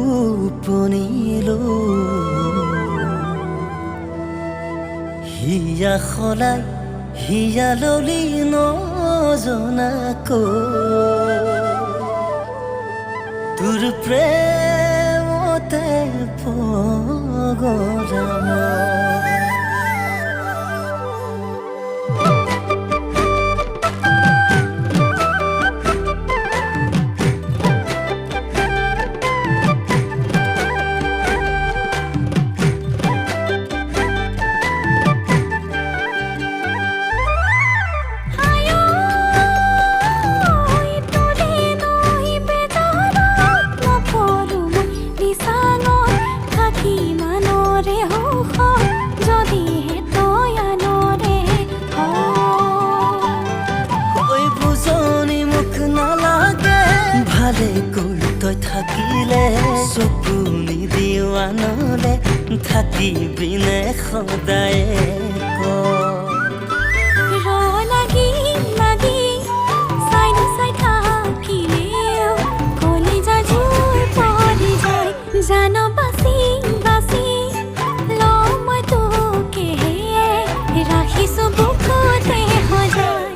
হুপনিলো হিয়া খলাই হিয়া ললি নজনাকো তোৰ প্ৰেমতে পগৰা থাকিলে চকুনি দিৱানলে থাকিবিনে সদায় লাগি লাগি চাই চাই থাকিলেও কলিজা জুই পৰি যায় জান বাচি বাচি ল মই তোকে ৰাখিছো বুকুতে সজাই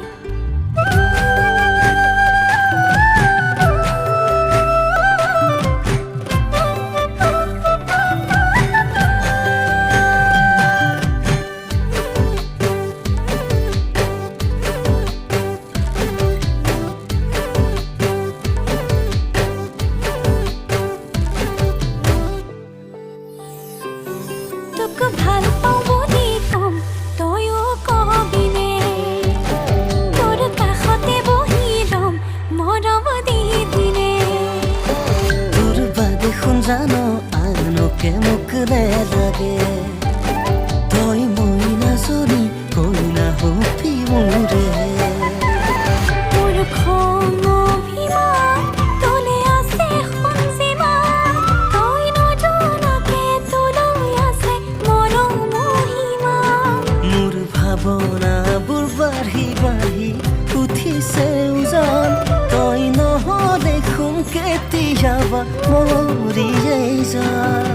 ভাল পাওঁ বুলি কম তয়ো কবিনে তোৰ কাষতে বহি ৰম মৰম দি দিনে তোৰ বাদে শুন জানো আনকে মোক নেলাগে তই মই নাজনি কইনা হপি মোৰে মোৰ খং অভিমান তোলে আছে সঞ্জীৱা তই নজনাকে তোলৈ আছে মৰম মহিমা মোৰ ভাৱনাবোৰ বাঢ়ি বাঢ়ি উঠিছে ওজন তই নহ'লে দেখোন কেতিয়াবা মৰিয়েই যাম